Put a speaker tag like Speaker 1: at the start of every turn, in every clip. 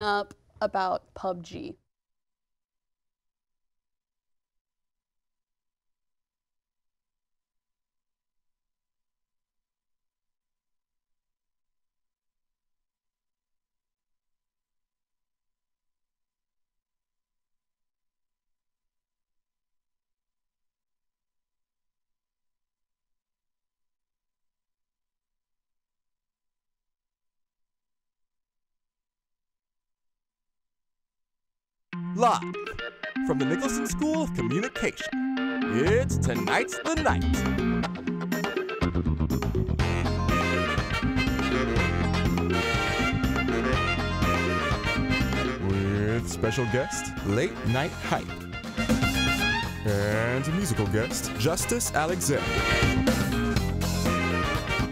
Speaker 1: up about PUBG.
Speaker 2: Live from the Nicholson School of Communication, it's Tonight's the Night. With special guest, Late Night Hype. And musical guest, Jvstyce Alexvander.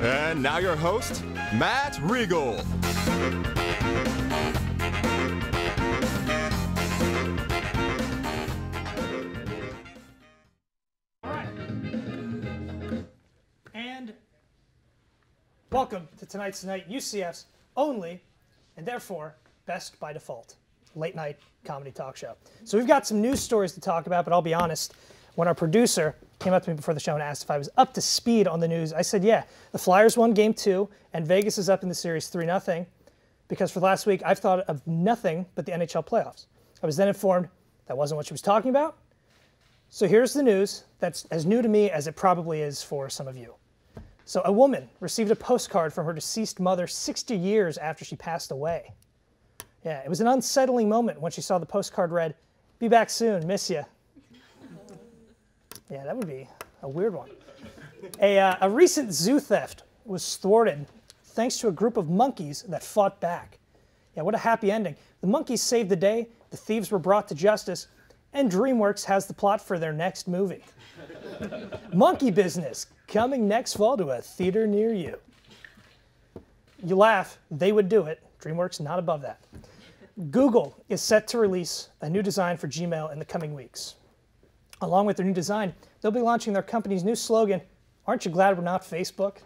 Speaker 2: And now your host, Matt Regal.
Speaker 3: Welcome to Tonight's Night, UCF's only, and therefore, best by default, late night comedy talk show. So we've got some news stories to talk about, but I'll be honest, when our producer came up to me before the show and asked if I was up to speed on the news, I said, yeah, the Flyers won Game 2, and Vegas is up in the series 3-0, because for the last week, I've thought of nothing but the NHL playoffs. I was then informed that wasn't what she was talking about. So here's the news that's as new to me as it probably is for some of you. So a woman received a postcard from her deceased mother 60 years after she passed away. Yeah, it was an unsettling moment when she saw the postcard read, "Be back soon, miss ya." Yeah, that would be a weird one. A recent zoo theft was thwarted thanks to a group of monkeys that fought back. Yeah, what a happy ending. The monkeys saved the day, the thieves were brought to justice, and DreamWorks has the plot for their next movie. Monkey Business, coming next fall to a theater near you. You laugh, they would do it. DreamWorks not above that. Google is set to release a new design for Gmail in the coming weeks. Along with their new design, they'll be launching their company's new slogan, "Aren't you glad we're not Facebook?"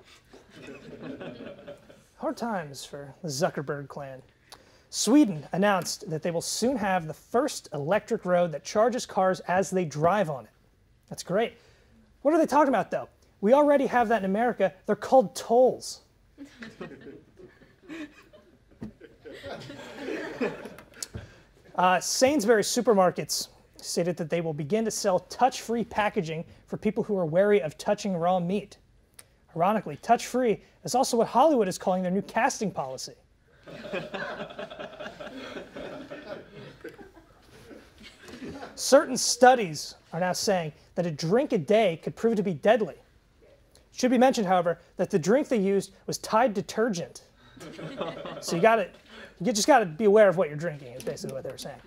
Speaker 3: Hard times for the Zuckerberg clan. Sweden announced that they will soon have the first electric road that charges cars as they drive on it. That's great. What are they talking about, though? We already have that in America. They're called tolls. Sainsbury's supermarkets stated that they will begin to sell touch-free packaging for people who are wary of touching raw meat. Ironically, touch-free is also what Hollywood is calling their new casting policy. Certain studies are now saying that a drink a day could prove to be deadly. It should be mentioned, however, that the drink they used was Tide detergent. So you just got to be aware of what you're drinking, is basically what they were saying.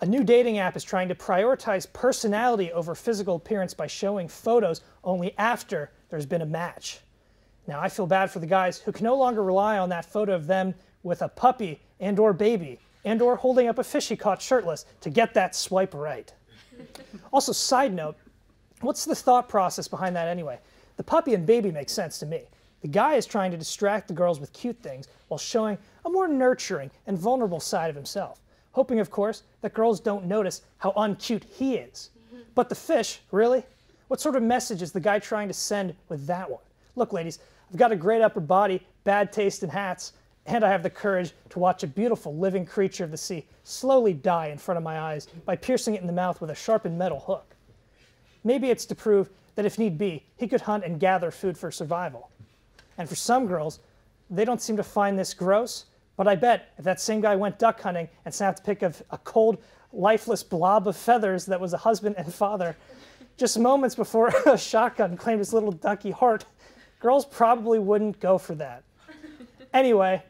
Speaker 3: A new dating app is trying to prioritize personality over physical appearance by showing photos only after there's been a match. Now, I feel bad for the guys who can no longer rely on that photo of them with a puppy and or baby and or holding up a fish he caught shirtless to get that swipe right. Also, side note, what's the thought process behind that anyway? The puppy and baby makes sense to me. The guy is trying to distract the girls with cute things while showing a more nurturing and vulnerable side of himself, hoping, of course, that girls don't notice how uncute he is. But the fish, really? What sort of message is the guy trying to send with that one? Look, ladies, I've got a great upper body, bad taste in hats, and I have the courage to watch a beautiful living creature of the sea slowly die in front of my eyes by piercing it in the mouth with a sharpened metal hook. Maybe it's to prove that if need be, he could hunt and gather food for survival. And for some girls, they don't seem to find this gross, but I bet if that same guy went duck hunting and snapped a pic of a cold, lifeless blob of feathers that was a husband and father, just moments before a shotgun claimed his little ducky heart, girls probably wouldn't go for that. Anyway,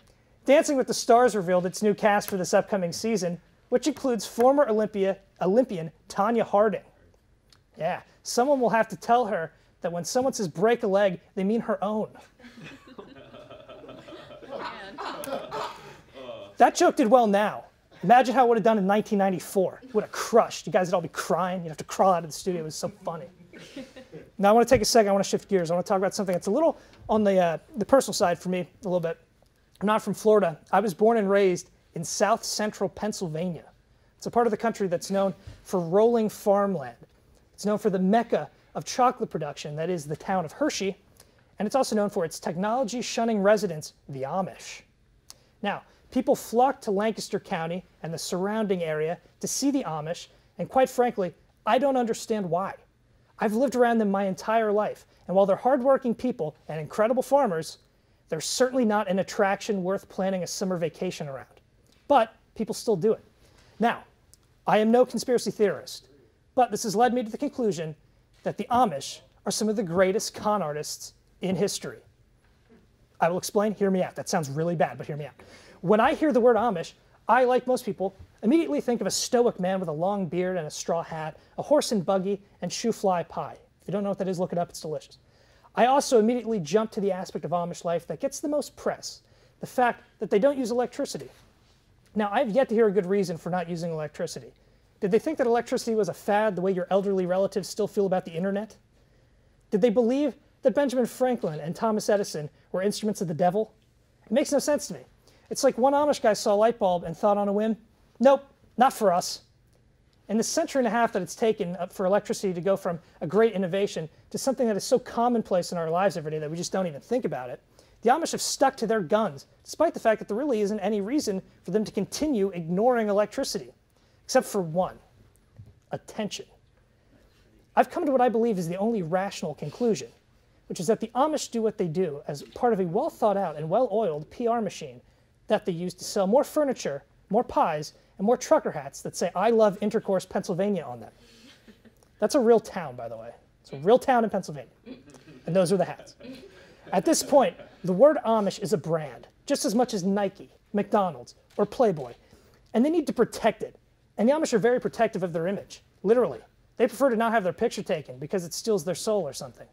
Speaker 3: Dancing with the Stars revealed its new cast for this upcoming season, which includes former Olympian Tanya Harding. Yeah, someone will have to tell her that when someone says break a leg, they mean her own. That joke did well now. Imagine how it would have done in 1994. It would have crushed. You guys would all be crying. You'd have to crawl out of the studio. It was so funny. Now I want to take a second. I want to shift gears. I want to talk about something that's a little on the personal side for me, a little bit. I'm not from Florida. I was born and raised in south central Pennsylvania. It's a part of the country that's known for rolling farmland. It's known for the mecca of chocolate production, that is the town of Hershey, and it's also known for its technology-shunning residents, the Amish. Now, people flock to Lancaster County and the surrounding area to see the Amish, and quite frankly, I don't understand why. I've lived around them my entire life, and while they're hardworking people and incredible farmers, they're certainly not an attraction worth planning a summer vacation around. But people still do it. Now, I am no conspiracy theorist, but this has led me to the conclusion that the Amish are some of the greatest con artists in history. I will explain. Hear me out. That sounds really bad, but hear me out. When I hear the word Amish, I, like most people, immediately think of a stoic man with a long beard and a straw hat, a horse and buggy, and shoe-fly pie. If you don't know what that is, look it up. It's delicious. I also immediately jump to the aspect of Amish life that gets the most press, the fact that they don't use electricity. Now, I've yet to hear a good reason for not using electricity. Did they think that electricity was a fad the way your elderly relatives still feel about the internet? Did they believe that Benjamin Franklin and Thomas Edison were instruments of the devil? It makes no sense to me. It's like one Amish guy saw a light bulb and thought on a whim, nope, not for us. In the century and a half that it's taken for electricity to go from a great innovation to something that is so commonplace in our lives every day that we just don't even think about it, the Amish have stuck to their guns, despite the fact that there really isn't any reason for them to continue ignoring electricity, except for one: attention. I've come to what I believe is the only rational conclusion, which is that the Amish do what they do as part of a well-thought-out and well-oiled PR machine that they use to sell more furniture, more pies, and more trucker hats that say, "I love Intercourse, Pennsylvania" on them. That's a real town, by the way. It's a real town in Pennsylvania. And those are the hats. At this point, the word Amish is a brand, just as much as Nike, McDonald's, or Playboy. And they need to protect it. And the Amish are very protective of their image, literally. They prefer to not have their picture taken because it steals their soul or something.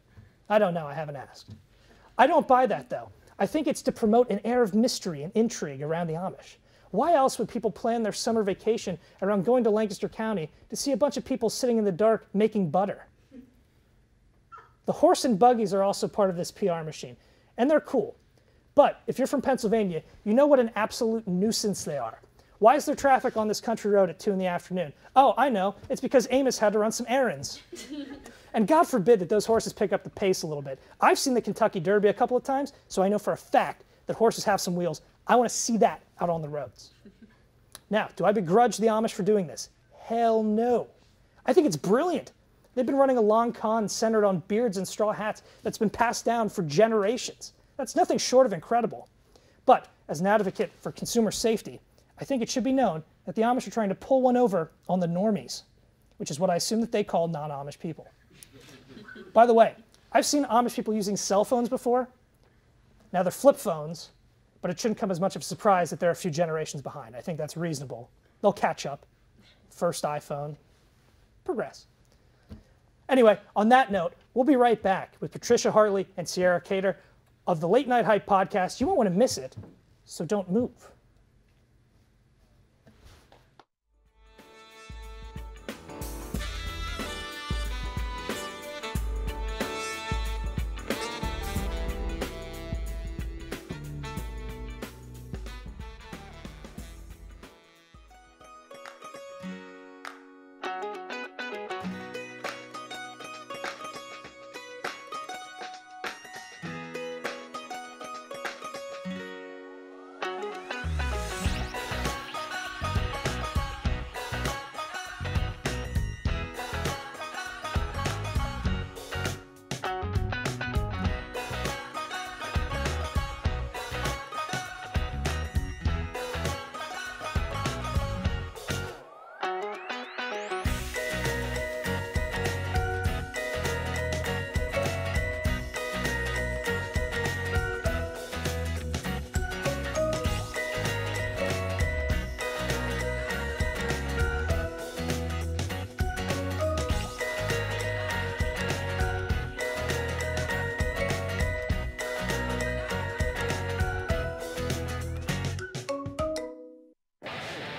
Speaker 3: I don't know, I haven't asked. I don't buy that, though. I think it's to promote an air of mystery and intrigue around the Amish. Why else would people plan their summer vacation around going to Lancaster County to see a bunch of people sitting in the dark making butter? The horse and buggies are also part of this PR machine, and they're cool. But if you're from Pennsylvania, you know what an absolute nuisance they are. Why is there traffic on this country road at 2 in the afternoon? Oh, I know. It's because Amos had to run some errands. And God forbid that those horses pick up the pace a little bit. I've seen the Kentucky Derby a couple of times, so I know for a fact that horses have some wheels. I want to see that out on the roads. Now, do I begrudge the Amish for doing this? Hell no. I think it's brilliant. They've been running a long con centered on beards and straw hats that's been passed down for generations. That's nothing short of incredible. But as an advocate for consumer safety, I think it should be known that the Amish are trying to pull one over on the normies, which is what I assume that they call non-Amish people. By the way, I've seen Amish people using cell phones before. Now they're flip phones, but it shouldn't come as much of a surprise that they're a few generations behind. I think that's reasonable. They'll catch up. First iPhone. Progress. Anyway, on that note, we'll be right back with Patricia Hartley and Sierra Cater of the Late Night Hype podcast. You won't want to miss it, so don't move.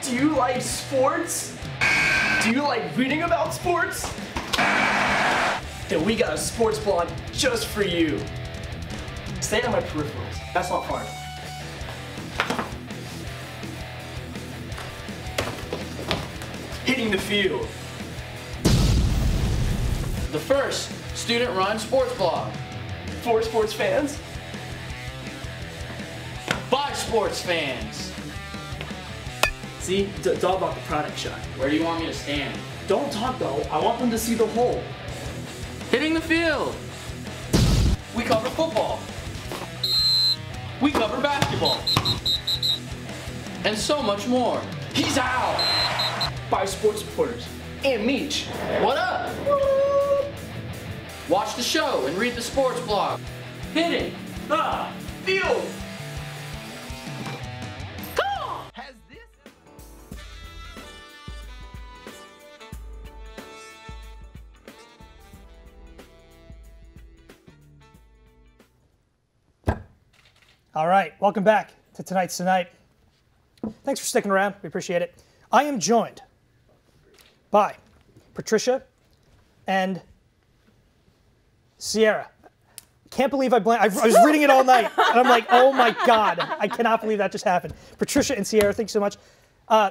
Speaker 4: Do you like sports? Do you like reading about sports? Then we got a sports blog just for you. Stay on my peripherals. That's not far. hitting the field.
Speaker 5: The first student-run sports blog.
Speaker 4: For sports fans.
Speaker 5: By sports fans.
Speaker 4: See, it's all about the product shot.
Speaker 5: Where do you want me to stand?
Speaker 4: Don't talk though, I want them to see the hole.
Speaker 5: Hitting the field. We cover football. We cover basketball. And so much more. He's out.
Speaker 4: By sports reporters. And Meech.
Speaker 5: What up? Watch the show and read the sports blog. Hitting the
Speaker 4: Field.
Speaker 3: All right, welcome back to Tonight's Tonight. Thanks for sticking around. We appreciate it. I am joined by Patricia and Sierra. Can't believe I was reading it all night, and I'm like, oh my God, I cannot believe that just happened. Patricia and Sierra, thanks so much.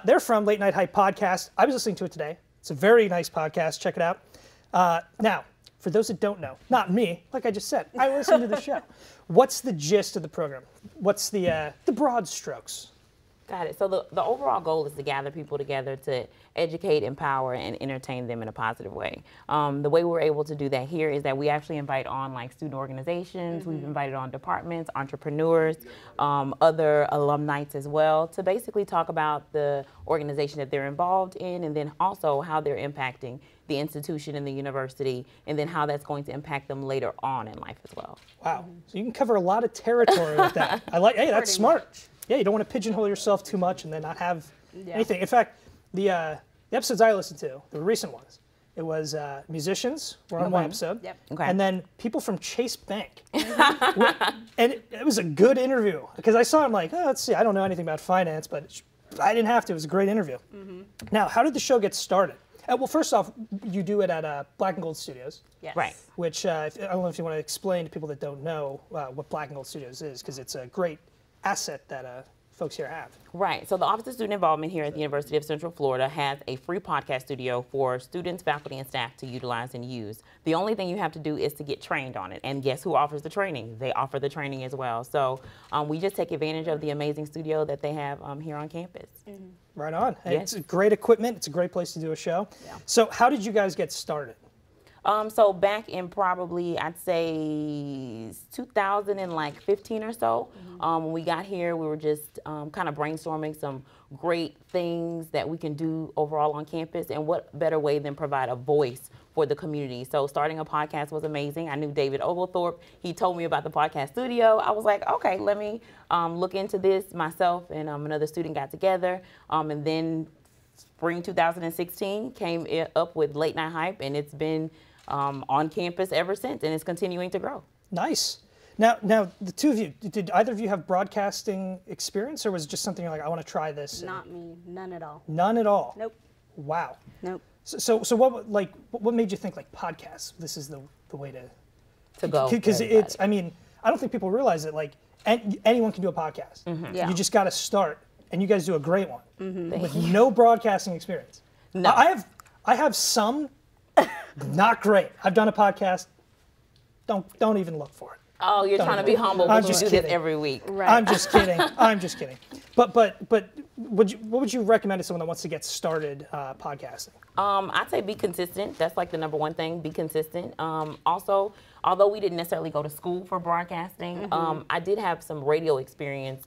Speaker 3: They're from Late Night Hype Podcast. I was listening to it today. It's a very nice podcast. Check it out. Now, for those that don't know, not me, like I just said, I listen to the show. What's the gist of the program? What's the broad strokes?
Speaker 6: Got it. So the overall goal is to gather people together to educate, empower, and entertain them in a positive way. The way we're able to do that here is that we actually invite on like student organizations, we've invited on departments, entrepreneurs, other alumni as well, to basically talk about the organization that they're involved in, and then also how they're impacting the institution and the university, and then how that's going to impact them later on in life as well.
Speaker 3: Wow. So you can cover a lot of territory with that. I like. Hey, that's smart. Yeah, you don't want to pigeonhole yourself too much and then not have anything. In fact, the episodes I listened to, the recent ones, it was musicians were on one episode, and then people from Chase Bank. And it was a good interview because I saw him like, oh, let's see, I don't know anything about finance, but I didn't have to. It was a great interview. Now, how did the show get started? Well, first off, you do it at Black and Gold Studios.
Speaker 6: Yes. Right.
Speaker 3: Which, I don't know if you want to explain to people that don't know what Black and Gold Studios is, because it's a great asset that folks here have.
Speaker 6: Right. So the Office of Student Involvement here at the University of Central Florida has a free podcast studio for students, faculty, and staff to utilize and use. The only thing you have to do is to get trained on it. And guess who offers the training? They offer the training as well. So we just take advantage of the amazing studio that they have here on campus.
Speaker 3: Right on. And
Speaker 6: Yes.
Speaker 3: it's great equipment. It's a great place to do a show.
Speaker 6: Yeah.
Speaker 3: So how did you guys get started?
Speaker 6: So back in probably, I'd say 2015 or so, when we got here, we were just kind of brainstorming some great things that we can do overall on campus, and what better way than provide a voice for the community. So starting a podcast was amazing. I knew David Oglethorpe. He told me about the podcast studio. I was like, okay, let me look into this. Myself and another student got together, and then spring 2016 came up with Late Night Hype, and it's been on campus ever since, and it's continuing to grow.
Speaker 3: Nice. Now, the two of you, did either of you have broadcasting experience, or was it just something you're like, I want to try this?
Speaker 7: Not me, none at all.
Speaker 3: None at all?
Speaker 7: Nope.
Speaker 3: Wow.
Speaker 7: Nope.
Speaker 3: So what made you think like podcasts? This is the way to
Speaker 6: go.
Speaker 3: Because it's, I mean, I don't think people realize that like anyone can do a podcast.
Speaker 7: Yeah.
Speaker 3: You just got to start, and you guys do a great one with no broadcasting experience.
Speaker 6: No.
Speaker 3: I have some, not great. I've done a podcast. Don't even look for it.
Speaker 6: Oh, you're trying to be humble,
Speaker 3: I'm
Speaker 6: but you
Speaker 3: just
Speaker 6: do
Speaker 3: kidding.
Speaker 6: this every week.
Speaker 7: Right.
Speaker 3: I'm just kidding. I'm just kidding. But what would you recommend to someone that wants to get started podcasting?
Speaker 6: I'd say be consistent. That's like the number one thing, be consistent. Also, although we didn't necessarily go to school for broadcasting, I did have some radio experience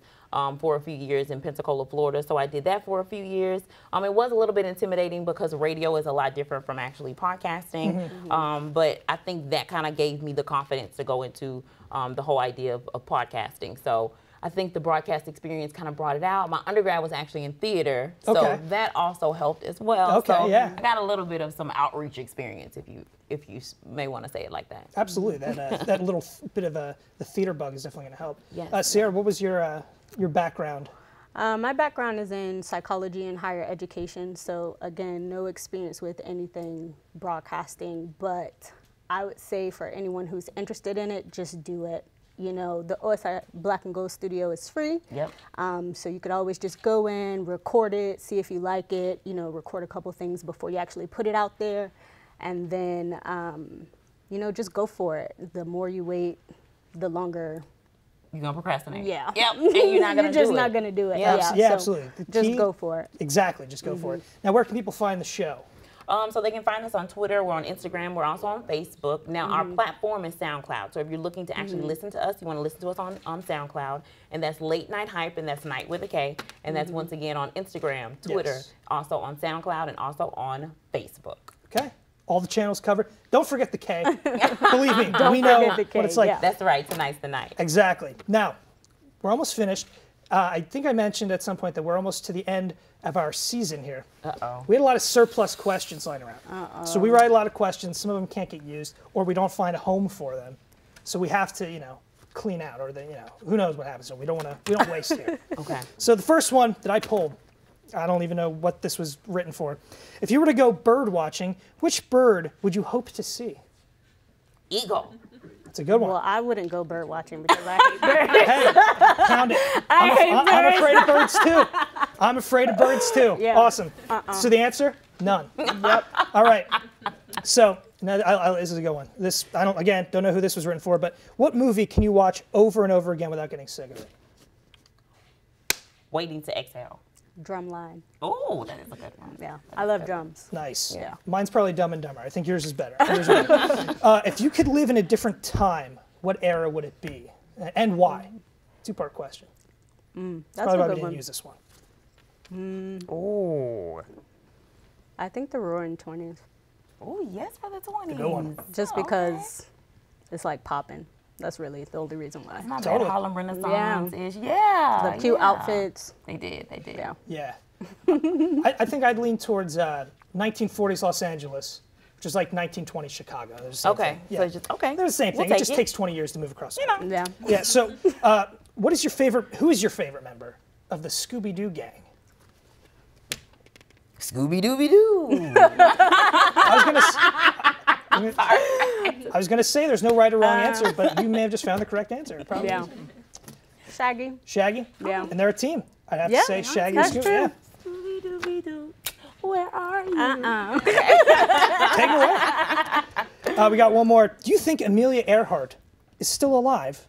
Speaker 6: for a few years in Pensacola, Florida. So I did that for a few years. It was a little bit intimidating because radio is a lot different from actually podcasting. But I think that kind of gave me the confidence to go into the whole idea of podcasting. So I think the broadcast experience kind of brought it out. My undergrad was actually in theater, so that also helped as well.
Speaker 3: Okay,
Speaker 6: so
Speaker 3: yeah.
Speaker 6: I got a little bit of some outreach experience, if you may want to say it like that.
Speaker 3: Absolutely. That little bit of the theater bug is definitely going to help.
Speaker 6: Yes.
Speaker 3: Sierra, what was your background?
Speaker 7: My background is in psychology and higher education, so again, no experience with anything broadcasting, but I would say for anyone who's interested in it, just do it. you know, the OSI Black and Gold Studio is free.
Speaker 6: Yep.
Speaker 7: So you could always just go in, record it, see if you like it, you know, record a couple things before you actually put it out there. And then, you know, just go for it. The more you wait, the longer.
Speaker 6: You're going to procrastinate.
Speaker 7: Yeah.
Speaker 6: Yep. And you're not going to do it.
Speaker 7: You're just not going to do it.
Speaker 6: Yeah.
Speaker 3: Yeah,
Speaker 7: so
Speaker 3: absolutely. The
Speaker 7: just
Speaker 3: key-
Speaker 7: go for it.
Speaker 3: Exactly, just go for it. Now, where can people find the show?
Speaker 6: So they can find us on Twitter, we're on Instagram, we're also on Facebook. Now our platform is SoundCloud. So if you're looking to actually listen to us, you want to listen to us on SoundCloud, and that's Late Night Hype, and that's Night with a K, and that's once again on Instagram, Twitter,
Speaker 3: Yes.
Speaker 6: also on SoundCloud, and also on Facebook.
Speaker 3: Okay, all the channels covered. Don't forget the K. Believe me, we
Speaker 7: forget
Speaker 3: know
Speaker 7: the K,
Speaker 3: what it's like.
Speaker 7: yeah.
Speaker 6: That's right, tonight's the night.
Speaker 3: Exactly. Now, we're almost finished. I think I mentioned at some point that we're almost to the end of our season here.
Speaker 6: Uh-oh.
Speaker 3: We had a lot of surplus questions lying around. So we write a lot of questions. Some of them can't get used, or we don't find a home for them. So we have to, you know, clean out, or who knows what happens. So we don't waste here.
Speaker 6: Okay.
Speaker 3: So the first one that I pulled, I don't even know what this was written for. If you were to go bird watching, which bird would you hope to see?
Speaker 6: Eagle.
Speaker 3: It's a good one.
Speaker 7: Well, I wouldn't go bird watching because I hate birds.
Speaker 3: Hey, pound it. I'm afraid of birds too. I'm afraid of birds too.
Speaker 7: Yeah.
Speaker 3: Awesome. So the answer? None. Yep. All right. So now this is a good one. This don't know who this was written for, but what movie can you watch over and over again without getting sick of it?
Speaker 6: Waiting to exhale.
Speaker 7: Drumline.
Speaker 6: Oh, that is a good one.
Speaker 7: Yeah, I love drums.
Speaker 3: Nice.
Speaker 7: Yeah.
Speaker 3: Mine's probably Dumb and Dumber. I think yours is better. If you could live in a different time, what era would it be, and why? Two-part question.
Speaker 7: That's
Speaker 3: Probably
Speaker 7: a
Speaker 3: why we
Speaker 7: good
Speaker 3: didn't
Speaker 7: one.
Speaker 3: use this one.
Speaker 6: Oh.
Speaker 7: I think the Roaring 20s,
Speaker 6: Oh, yes, for the 20s.
Speaker 3: good one.
Speaker 7: just
Speaker 6: Oh,
Speaker 7: because it's like popping. That's really the only reason why.
Speaker 6: Not
Speaker 3: Totally.
Speaker 6: bad. Harlem Renaissance is, yeah.
Speaker 7: The cute
Speaker 6: yeah.
Speaker 7: outfits.
Speaker 6: They did.
Speaker 7: Yeah.
Speaker 3: Yeah. I think I'd lean towards 1940s Los Angeles, which is like 1920s Chicago. They're the same
Speaker 6: Okay.
Speaker 3: thing.
Speaker 6: So
Speaker 3: Yeah.
Speaker 6: it's just, okay.
Speaker 3: They're the same
Speaker 6: We'll
Speaker 3: thing. It
Speaker 6: take
Speaker 3: just takes 20 years to move across.
Speaker 6: You know.
Speaker 7: Yeah.
Speaker 3: Yeah. So, who is your favorite member of the Scooby-Doo gang?
Speaker 6: Scooby-Dooby-Doo.
Speaker 3: I was gonna say there's no right or wrong answer, but you may have just found the correct answer. Probably.
Speaker 7: Yeah. Shaggy.
Speaker 3: Shaggy.
Speaker 7: Yeah.
Speaker 3: And they're a team. I'd have
Speaker 7: Yeah,
Speaker 3: to say Shaggy and
Speaker 7: that's
Speaker 3: Scooby.
Speaker 7: true.
Speaker 3: Yeah.
Speaker 6: Scooby-Dooby-Doo. Where are you?
Speaker 3: Take it away. We got one more. Do you think Amelia Earhart is still alive?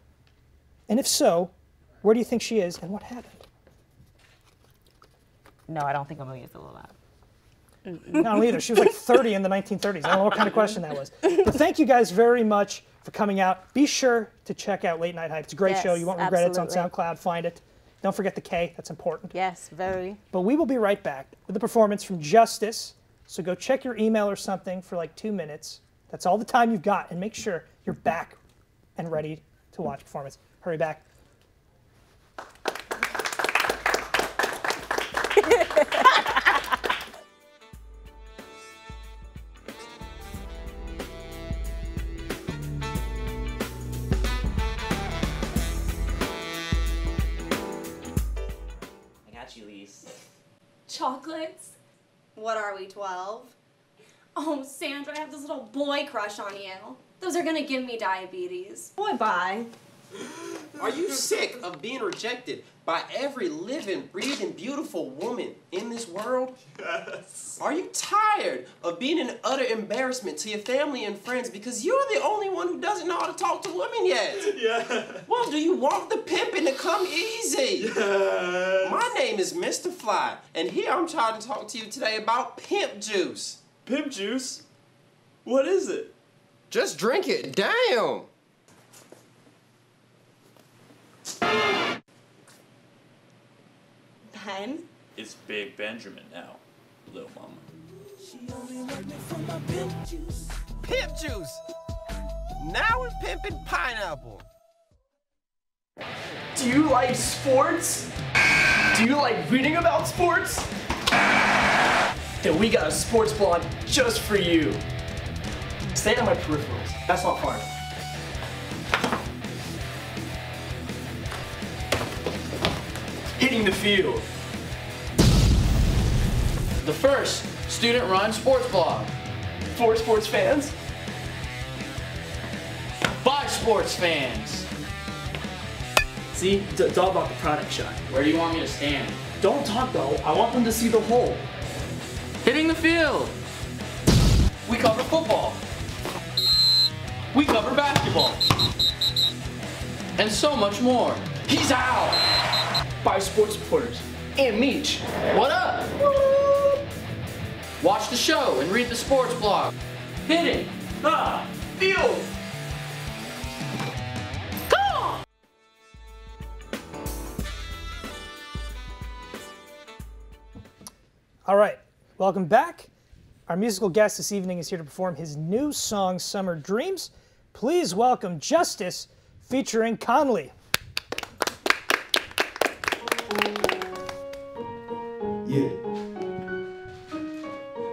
Speaker 3: And if so, where do you think she is and what happened?
Speaker 6: No, I don't think Amelia's still alive.
Speaker 3: No, either. She was like 30 in the 1930s. I don't know what kind of question that was. But thank you guys very much for coming out. Be sure to check out Late Night Hype. It's a great
Speaker 7: Yes,
Speaker 3: show. You won't regret it. It's on
Speaker 7: absolutely.
Speaker 3: SoundCloud. Find it. Don't forget the K. That's important.
Speaker 7: Yes, very.
Speaker 3: But we will be right back with a performance from Jvstyce. So go check your email or something for like 2 minutes. That's all the time you've got. And make sure you're back and ready to watch performance. Hurry back.
Speaker 8: I got you, Lise.
Speaker 9: Chocolates?
Speaker 1: What are we, 12?
Speaker 9: Oh, Sandra, I have this little boy crush on you. Those are gonna give me diabetes.
Speaker 1: Boy, bye.
Speaker 8: Are you sick of being rejected by every living, breathing, beautiful woman in this world? Yes. Are you tired of being an utter embarrassment to your family and friends because you're the only one who doesn't know how to talk to women yet? Yeah. Well, do you want the pimping to come easy? Yes. My name is Mr. Fly, and here I'm trying to talk to you today about pimp juice.
Speaker 10: Pimp juice? What is it?
Speaker 8: Just drink it. Damn.
Speaker 1: Ben?
Speaker 10: It's Big Benjamin now, little mama.
Speaker 8: Pimp juice. Now we're pimping pineapple.
Speaker 4: Do you like sports? Do you like reading about sports? Then we got a sports blog just for you. Stay on my peripherals. That's not fun. Hitting the field.
Speaker 5: The first student-run sports blog.
Speaker 4: For sports fans.
Speaker 5: By sports fans.
Speaker 4: See, it's all about the product shot.
Speaker 5: Where do you want me to stand?
Speaker 4: Don't talk though, I want them to see the hole.
Speaker 5: Hitting the field. We cover football. We cover basketball. And so much more. He's out.
Speaker 4: By sports reporters and Meech.
Speaker 5: What up? Watch the show and read the sports blog. Hitting the
Speaker 4: Field.
Speaker 3: All right, welcome back. Our musical guest this evening is here to perform his new song, Summer Dreams. Please welcome Jvstyce featuring Konlie.
Speaker 11: Yeah.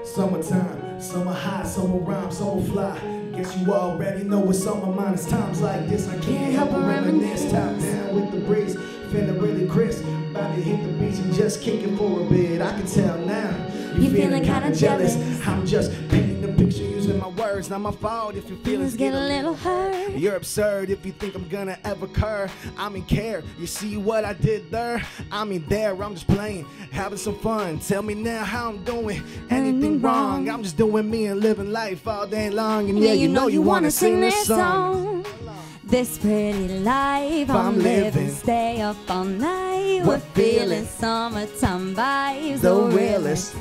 Speaker 11: Summertime, summer high, summer rhyme, summer fly. Guess you already know what's on my mind. It's times like this, I can't help but reminisce. Top down with the breeze, feeling really crisp. About to hit the beach and just kick it for a bit. I can tell now, you're feeling kinda jealous. I'm just painting the picture using my words. Not my fault if your feelings get a little hurt. You're absurd if you think I'm gonna ever curve. I mean care, you see what I did there? I mean there, I'm just playing, having some fun. Tell me now how I'm doing, anything wrong? I'm just doing me and living life all day long. And yeah, you know you wanna sing this song.
Speaker 12: This pretty life I'm living, stay up all night. We're feeling summertime vibes,
Speaker 11: the realest.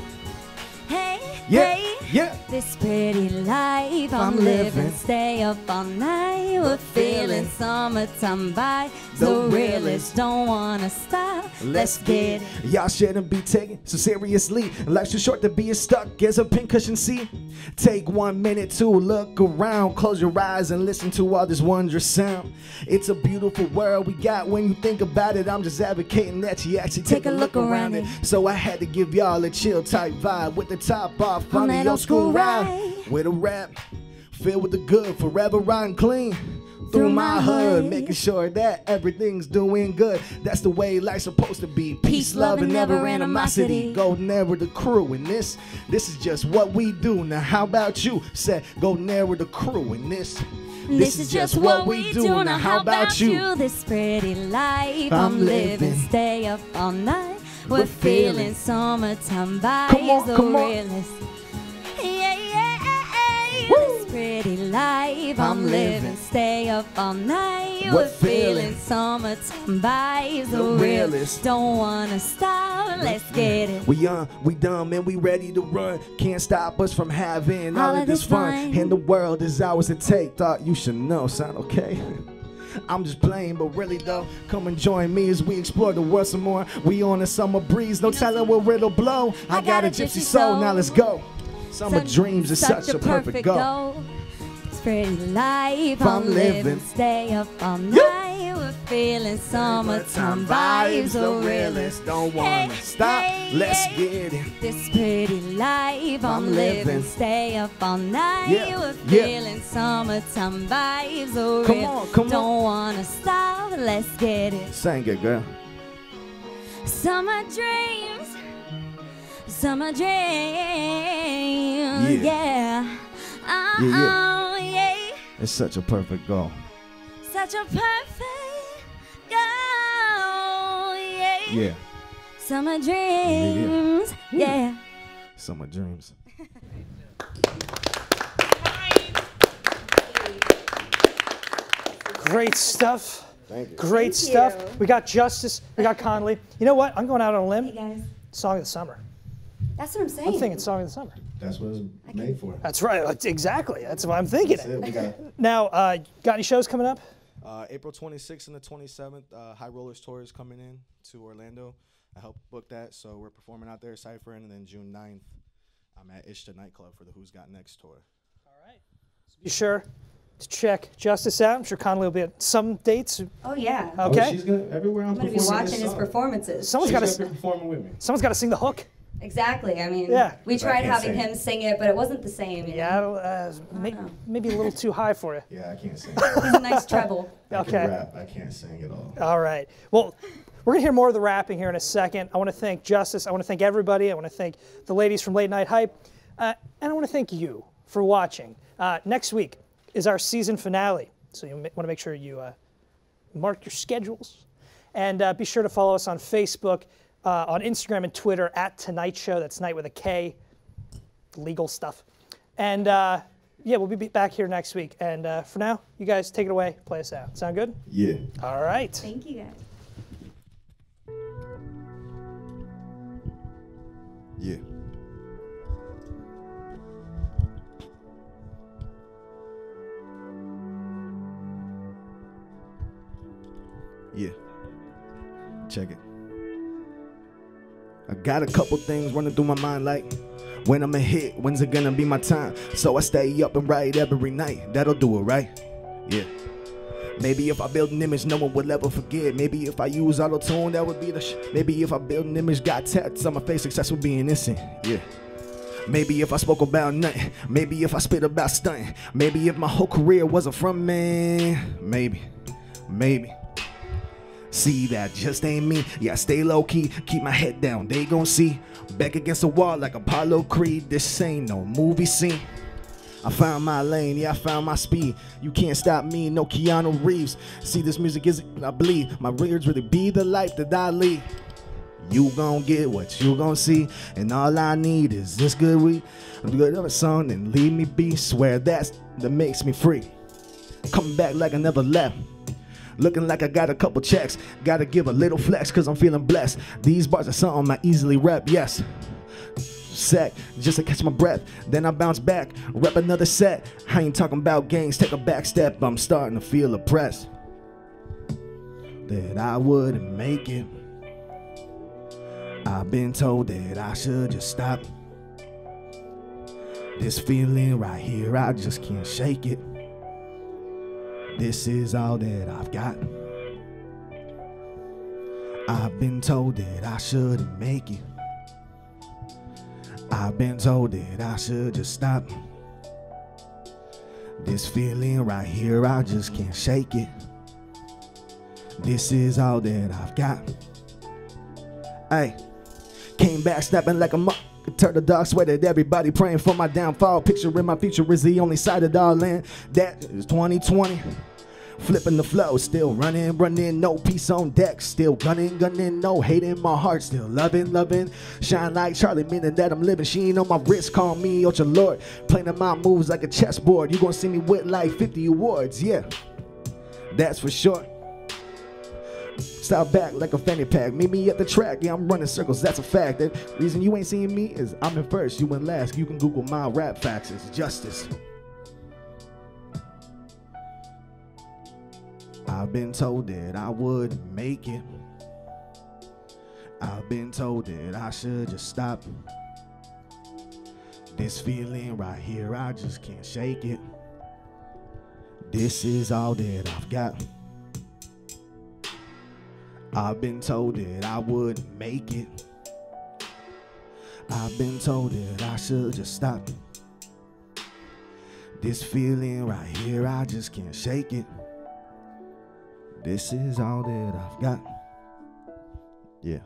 Speaker 12: Hey,
Speaker 11: Yeah,
Speaker 12: hey,
Speaker 11: yeah.
Speaker 12: this pretty life I'm living, stay up all night. We're feeling summertime vibes, the realest. Don't wanna stop, let's get it.
Speaker 11: Y'all shouldn't be taken so seriously. Life's too short to be as stuck as a pincushion seat. Take 1 minute to look around. Close your eyes and listen to all this wondrous sound. It's a beautiful world we got when you think about it. I'm just advocating that you actually take a look around it. So I had to give y'all a chill type vibe with the top off on the old school ride. With a rap filled with the good, forever riding clean through my hood, making sure that everything's doing good. That's the way life's supposed to be. Peace, love, and never animosity. Golden Air with the crew, and this is just what we do. Now how about you? Said Golden Air with the crew, and this is just what we do. Now how about you?
Speaker 12: This pretty life I'm living, stay up all night. We're feeling summertime vibes, the realest. Yeah, yeah, yeah. This pretty life I'm living, stay up all night. We're feeling summertime vibes, the realest. Don't wanna stop, let's get it.
Speaker 11: We young, we dumb, and we ready to run. Can't stop us from having all of this fun. And the world is ours to take. Thought you should know, sound okay? I'm just playing, but really though, come and join me as we explore the world some more. We on a summer breeze, no telling where it'll blow. I got a gypsy soul, now let's go. Summer dreams is such a perfect goal.
Speaker 12: This pretty life I'm living, stay up all night. We're feeling summertime vibes, the realest.
Speaker 11: Don't wanna stop, let's get it.
Speaker 12: This pretty life I'm living, stay up all night. We're feeling summertime vibes, the realest.
Speaker 11: Come on.
Speaker 12: Don't wanna stop, let's get it.
Speaker 11: Sing it, girl.
Speaker 12: Summer dreams, summer dreams, yeah. Yeah.
Speaker 11: It's such a perfect goal.
Speaker 12: Such a perfect goal, yeah.
Speaker 11: Yeah.
Speaker 12: Summer dreams, yeah.
Speaker 11: Summer dreams.
Speaker 3: Great stuff.
Speaker 11: Thank you.
Speaker 3: Great stuff. We got Jvstyce, we got Konlie. You know what? I'm going out on a limb.
Speaker 12: Hey guys.
Speaker 3: Song of the summer.
Speaker 12: That's what I'm saying.
Speaker 3: I'm thinking song of the summer.
Speaker 11: That's what it's made for.
Speaker 3: That's right. Exactly. That's what I'm thinking.
Speaker 11: That's it. We got
Speaker 3: Now, got any shows coming up?
Speaker 13: April 26th and the 27th, High Rollers Tour is coming in to Orlando. I helped book that, so we're performing out there, Cypher, and then June 9th, I'm at Ishta Nightclub for the Who's Got Next tour.
Speaker 3: All right. So be sure to check Jvstyce out. I'm sure Konlie will be at some dates.
Speaker 14: Oh yeah.
Speaker 3: Okay.
Speaker 11: Oh, she's gonna everywhere I'm
Speaker 14: gonna be watching his performances.
Speaker 3: Someone's got
Speaker 11: to
Speaker 3: to
Speaker 11: be performing with me.
Speaker 3: Someone's got to sing the hook.
Speaker 14: Exactly. I mean,
Speaker 3: Yeah.
Speaker 14: we tried having
Speaker 11: sing.
Speaker 14: him sing it, but it wasn't the same. You know?
Speaker 3: Maybe a little too high for you.
Speaker 11: Yeah, I can't sing.
Speaker 14: He's a nice treble.
Speaker 11: I
Speaker 3: Okay.
Speaker 11: can rap. I can't sing at all.
Speaker 3: All right. Well, we're going to hear more of the rapping here in a second. I want to thank Jvstyce. I want to thank everybody. I want to thank the ladies from Late Night Hype. And I want to thank you for watching. Next week is our season finale. So you want to make sure you mark your schedules. And be sure to follow us on Facebook, on Instagram and Twitter at Tonight Show. That's night with a K. Legal stuff. And yeah, we'll be back here next week. And for now, you guys take it away, play us out. Sound good?
Speaker 11: Yeah.
Speaker 3: All right.
Speaker 14: Thank you, guys.
Speaker 11: Yeah. Yeah. Check it. I got a couple things running through my mind like, when I'm a hit, when's it gonna be my time? So I stay up and write every night. That'll do it, right? Yeah. Maybe if I build an image, no one will ever forget. Maybe if I use auto-tune, that would be the Maybe if I build an image, got tats on my face, success would be innocent. Yeah. Maybe if I spoke about nothing. Maybe if I spit about stunting. Maybe if my whole career wasn't from me. Maybe. See, that just ain't me. Yeah, I stay low-key, keep my head down. They gon' see. Back against the wall like Apollo Creed. This ain't no movie scene. I found my lane, yeah, I found my speed. You can't stop me, no Keanu Reeves. See, this music is, I believe, my words really be the life that I lead. You gon' get what you gon' see, and all I need is this good weed. Good of a song and leave me be. Swear that makes me free. Coming back like I never left. Looking like I got a couple checks. Gotta give a little flex cause I'm feeling blessed. These bars are something I easily rep, yes. Sec, just to catch my breath. Then I bounce back, rep another set. I ain't talking about gangs, take a back step. I'm starting to feel oppressed. That I wouldn't make it. I've been told that I should just stop. This feeling right here, I just can't shake it. This is all that I've got. I've been told that I shouldn't make it. I've been told that I should just stop. This feeling right here, I just can't shake it. This is all that I've got. Ay, came back snapping like a turtle dog, sweated everybody praying for my downfall. Picturing my future is the only side of all in. That is 2020. Flipping the flow, still running, no peace on deck. Still gunning, no hate in my heart. Still loving, shine like Charlie, meaning that I'm living. Sheen on my wrist, call me Ocha Lord. Playing my moves like a chessboard. You gonna see me with like 50 awards, yeah. That's for sure. Style back like a fanny pack. Meet me at the track, yeah, I'm running circles, that's a fact. The reason you ain't seeing me is I'm in first, you in last. You can Google my rap facts, it's justice. I've been told that I wouldn't make it. I've been told that I should just stop. This feeling right here, I just can't shake it. This is all that I've got. I've been told that I wouldn't make it. I've been told that I should just stop. This feeling right here, I just can't shake it. This is all that I've got. Yeah.